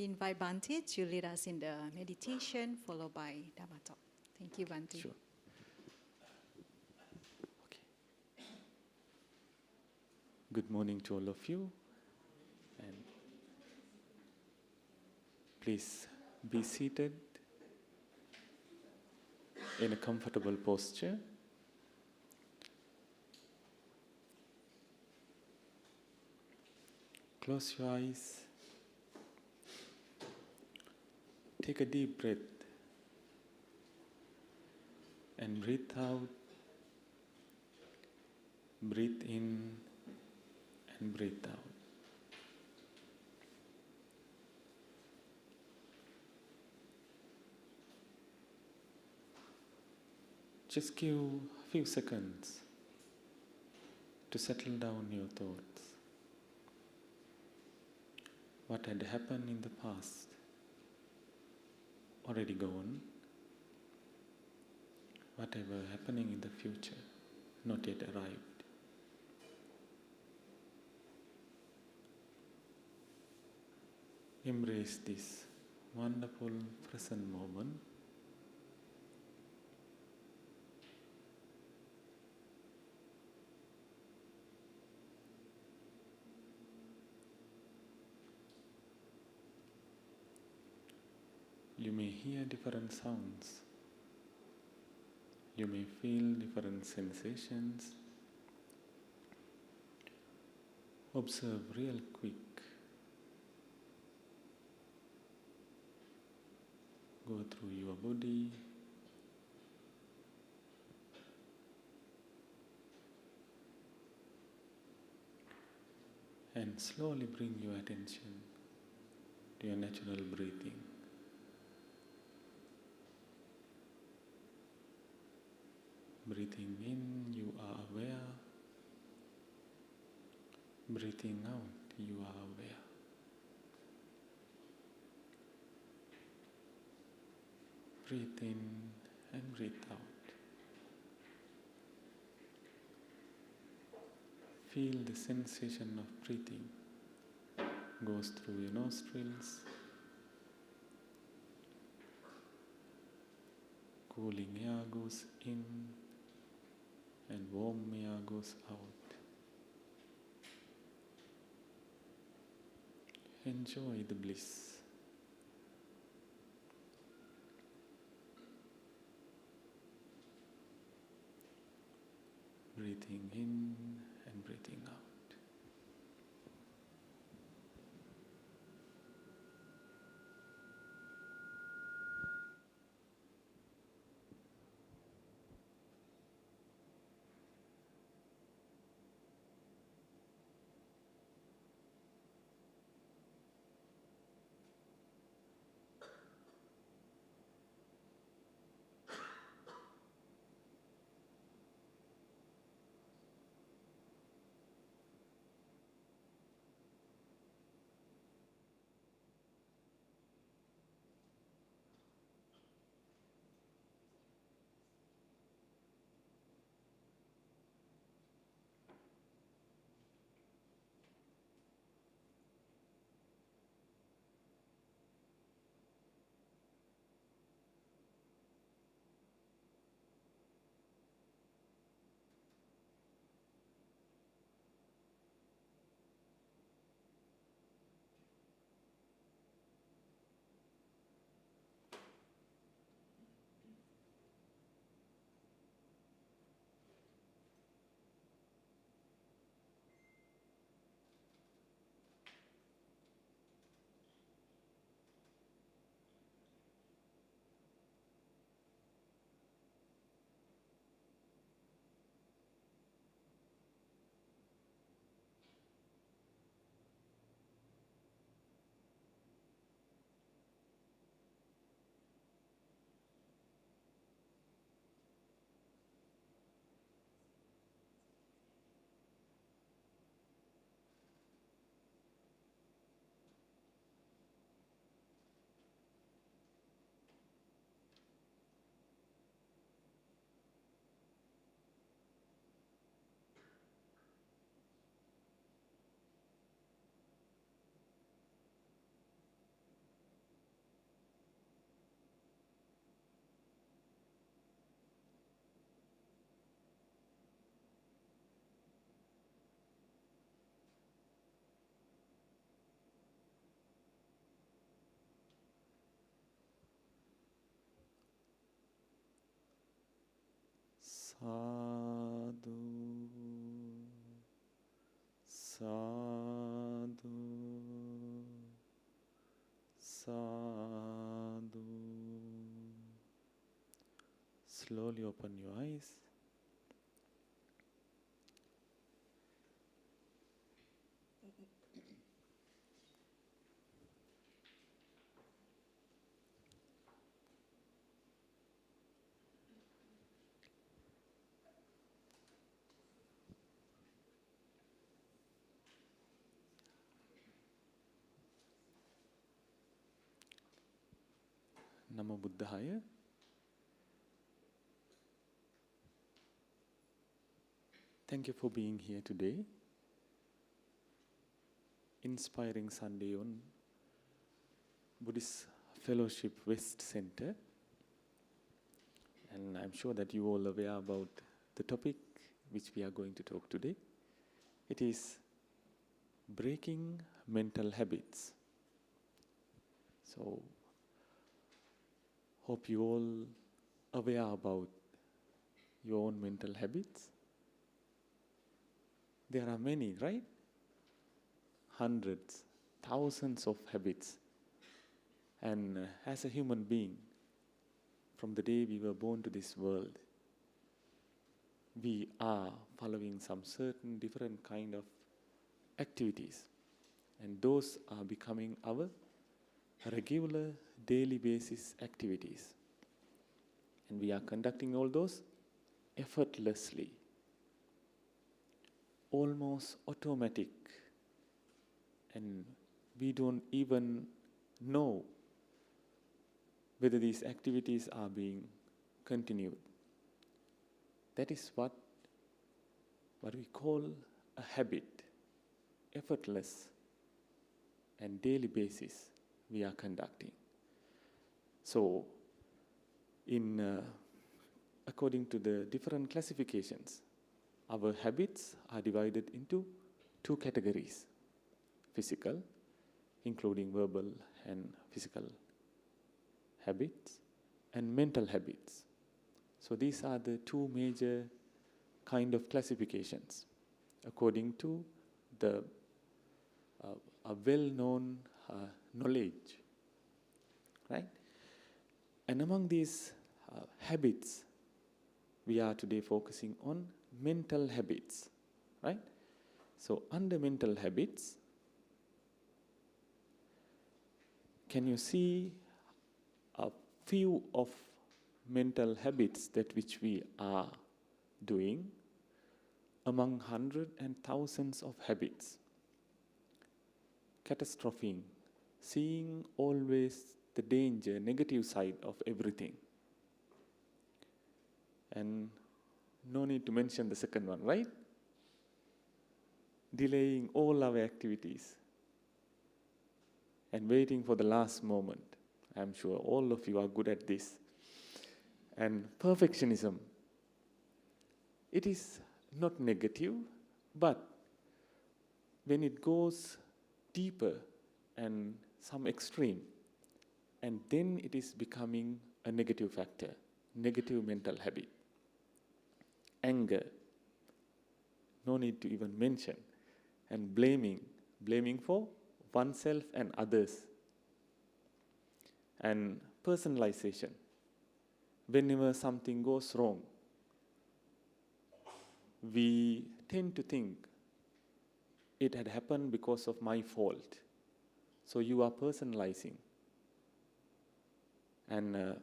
invite Bhante to lead us in the meditation, followed by Dhamma talk. Thank you, Bhante. Sure. Okay. Good morning to all of you, and please be seated in a comfortable posture. Close your eyes. Take a deep breath and breathe out. Breathe in and breathe out. Just give a few seconds to settle down your thoughts. What had happened in the past, already gone. Whatever happening in the future, not yet arrived. Embrace this wonderful present moment. You may hear different sounds. You may feel different sensations. Observe real quick. Go through your body. And slowly bring your attention to your natural breathing. Breathing in, you are aware. Breathing out, you are aware. Breathe in and breathe out. Feel the sensation of breathing goes through your nostrils. Cooling air goes in and warm air goes out. Enjoy the bliss. Breathing in and breathing out. Sadhu, sadhu, sadhu. Slowly open your eyes. Namo Buddhaya. Thank you for being here today. Inspiring Sunday on Buddhist Fellowship West Center. And I'm sure that you all are aware about the topic which we are going to talk today. It is breaking mental habits. So, hope you all aware about your own mental habits. There are many, right? Hundreds, thousands of habits. And as a human being, from the day we were born to this world, we are following some certain different kind of activities. And those are becoming our regular daily basis activities. And we are conducting all those effortlessly, almost automatic. And we don't even know whether these activities are being continued. That is what we call a habit, effortless and daily basis we are conducting. So, according to the different classifications, our habits are divided into two categories: physical, including verbal and physical habits, and mental habits. So these are the two major kind of classifications according to the a well-known knowledge, right? And among these habits, we are today focusing on mental habits, right? So under mental habits, can you see a few of mental habits that which we are doing among hundreds and thousands of habits? Catastrophing, seeing always the danger, negative side of everything. And no need to mention the second one, right? Delaying all our activities and waiting for the last moment. I'm sure all of you are good at this. And perfectionism. It is not negative, but when it goes deeper and some extreme, and then it is becoming a negative factor, negative mental habit. Anger, no need to even mention. And blaming for oneself and others. And personalization, whenever something goes wrong, we tend to think it had happened because of my fault. So you are personalizing. And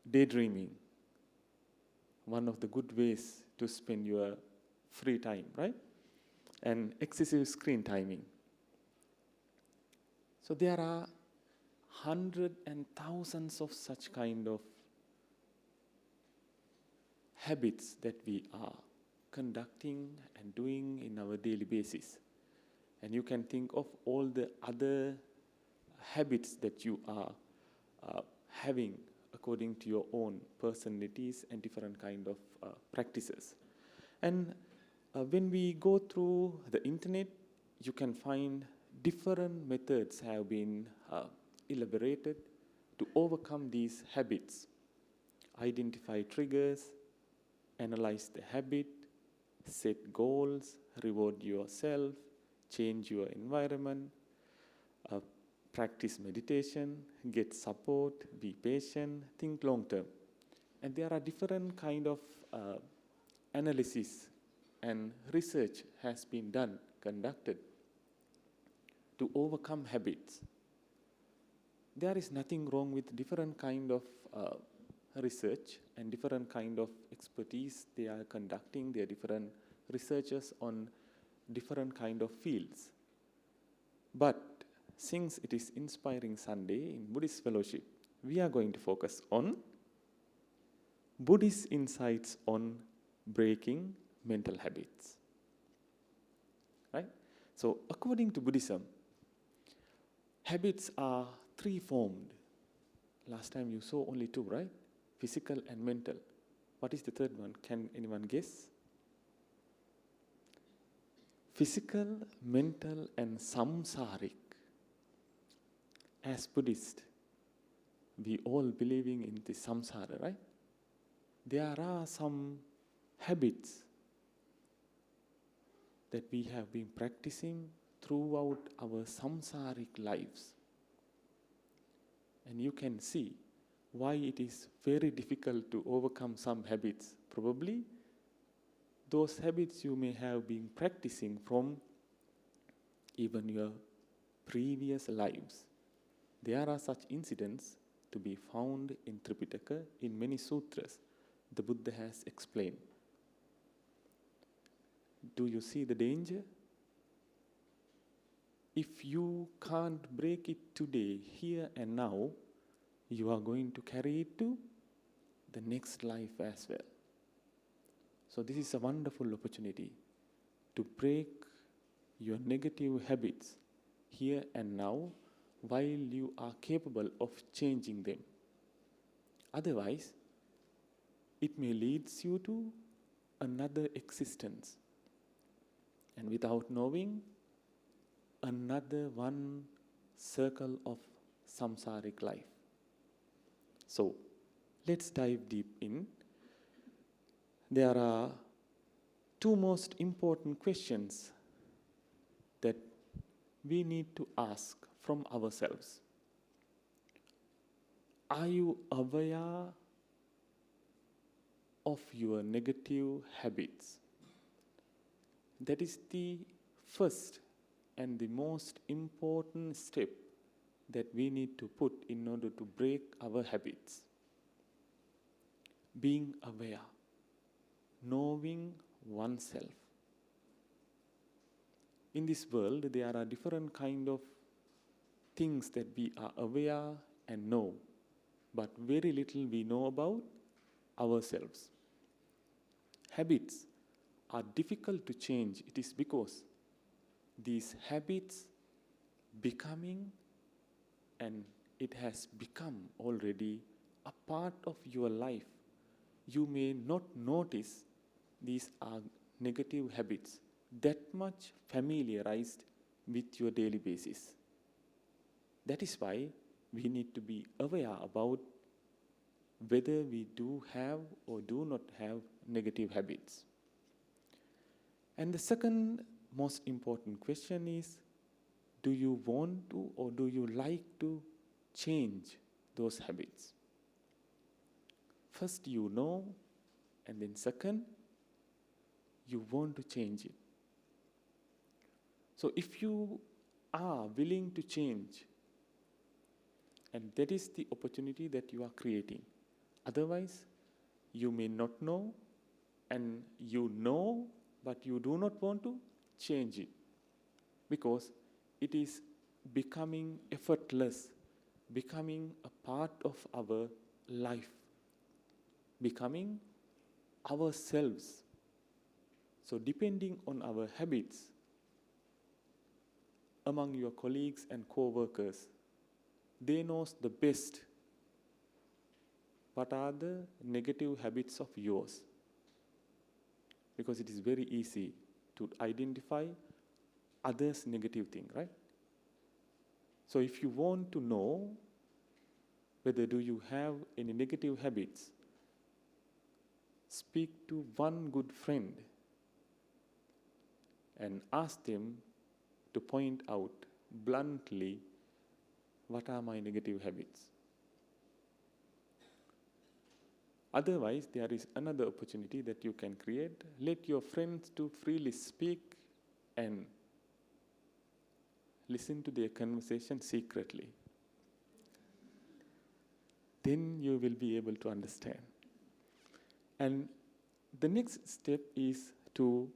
daydreaming, one of the good ways to spend your free time, right? And excessive screen timing. So there are hundreds and thousands of such kind of habits that we are conducting and doing in our daily basis. And you can think of all the other habits that you are having according to your own personalities and different kind of practices. And when we go through the internet, you can find different methods have been elaborated to overcome these habits, identify triggers, analyze the habit, set goals, reward yourself, change your environment, practice meditation, get support, be patient, think long term. And there are different kind of analysis and research has been conducted to overcome habits. There is nothing wrong with different kind of research and different kind of expertise they are conducting. They are different researchers on different kind of fields. But since it is Inspiring Sunday in Buddhist Fellowship, we are going to focus on Buddhist insights on breaking mental habits. Right? So according to Buddhism, habits are three-formed. Last time you saw only two, right? Physical and mental. What is the third one? Can anyone guess? Physical, mental, and samsaric. As Buddhists, we all believing in the samsara, right? There are some habits that we have been practicing throughout our samsaric lives. And you can see why it is very difficult to overcome some habits. Probably those habits you may have been practicing from even your previous lives. There are such incidents to be found in Tripitaka in many sutras the Buddha has explained. Do you see the danger? If you can't break it today, here and now, you are going to carry it to the next life as well. So this is a wonderful opportunity to break your negative habits here and now while you are capable of changing them. Otherwise, it may lead you to another existence. And without knowing, another one circle of samsaric life. So, let's dive deep in. There are two most important questions that we need to ask from ourselves. Are you aware of your negative habits? That is the first and the most important step that we need to put in order to break our habits. Being aware, knowing oneself. In this world, there are different kind of things that we are aware and know, but very little we know about ourselves. Habits are difficult to change. It is because these habits becoming, and it has become already a part of your life. You may not notice these are negative habits that much familiarized with your daily basis. That is why we need to be aware about whether we do have or do not have negative habits. And the second most important question is, do you want to or do you like to change those habits? First you know, and then second, you want to change it. So if you are willing to change, and that is the opportunity that you are creating. Otherwise, you may not know, and you know, but you do not want to change it. Because it is becoming effortless, becoming a part of our life, becoming ourselves. So depending on our habits, among your colleagues and co-workers, they know the best what are the negative habits of yours. Because it is very easy to identify others' negative thing, right? So if you want to know whether do you have any negative habits, speak to one good friend and ask them to point out bluntly what are my negative habits. Otherwise, there is another opportunity that you can create. Let your friends to freely speak and listen to their conversation secretly. Then you will be able to understand. And the next step is to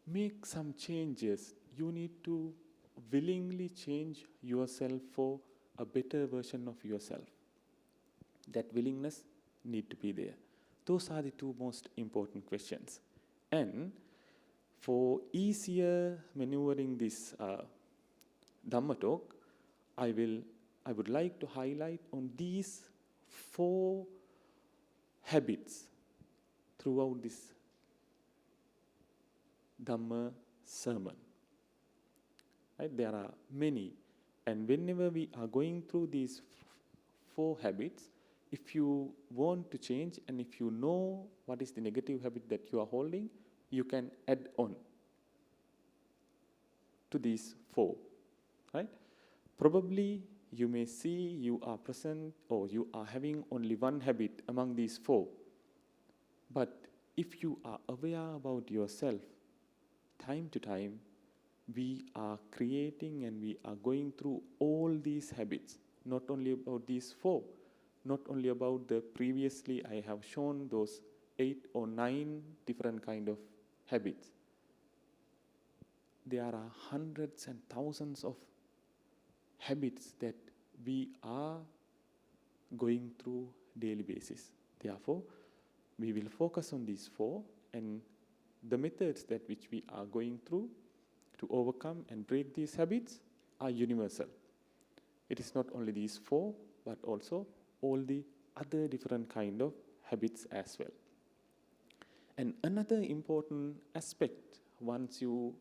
make some changes. You need to willingly change yourself for a better version of yourself. That willingness need to be there. Those are the two most important questions. And for easier maneuvering this Dhamma talk, I would like to highlight on these 4 habits throughout this Dhamma sermon. Right? There are many, and whenever we are going through these 4 habits, if you want to change and if you know what is the negative habit that you are holding, you can add on to these 4. Right? Probably you may see you are present or you are having only one habit among these 4. But if you are aware about yourself, time to time, we are creating and we are going through all these habits, not only about these 4, not only about the previously I have shown those 8 or 9 different kind of habits. There are hundreds and thousands of habits that we are going through daily basis. Therefore, we will focus on these 4 and the methods that which we are going through to overcome and break these habits are universal. It is not only these 4, but also all the other different kind of habits as well. And another important aspect, once you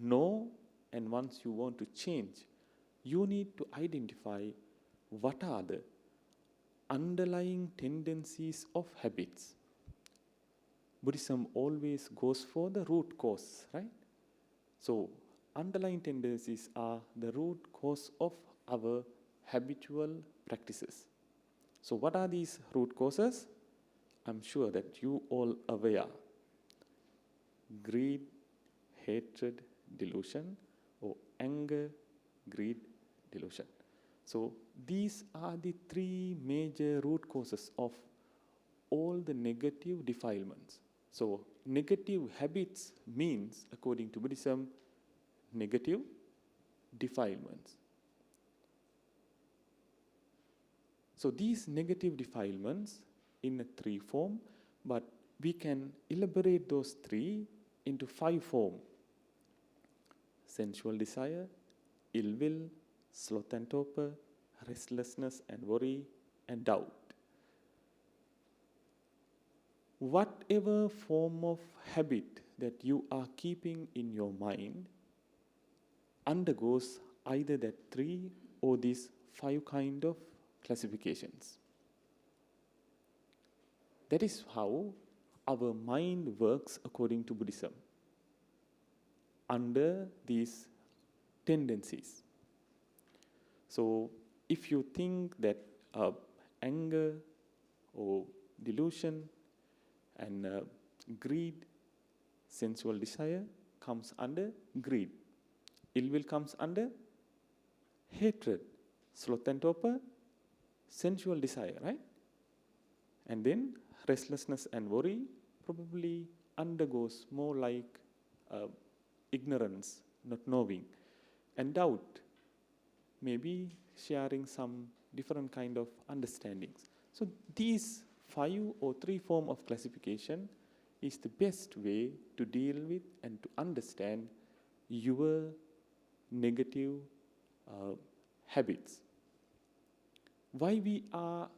know and once you want to change, you need to identify what are the underlying tendencies of habits. Buddhism always goes for the root cause, right? So, underlying tendencies are the root cause of our habitual practices. So, what are these root causes? I'm sure that you all aware. Greed, hatred, delusion, or anger, greed, delusion. So, these are the 3 major root causes of all the negative defilements. So, negative habits means, according to Buddhism, negative defilements. So, these negative defilements in a 3 form, but we can elaborate those 3 into 5 form. Sensual desire, ill will, sloth and torpor, restlessness and worry, and doubt. Whatever form of habit that you are keeping in your mind undergoes either that 3 or these 5 kind of classifications. That is how our mind works according to Buddhism, under these tendencies. So, if you think that anger or delusion and greed, sensual desire comes under greed. Ill will comes under hatred, sloth and torpor, sensual desire, right? And then restlessness and worry probably undergoes more like ignorance, not knowing, and doubt, maybe sharing some different kind of understandings. So these 5 or 3 form of classification is the best way to deal with and to understand your negative habits. Why we are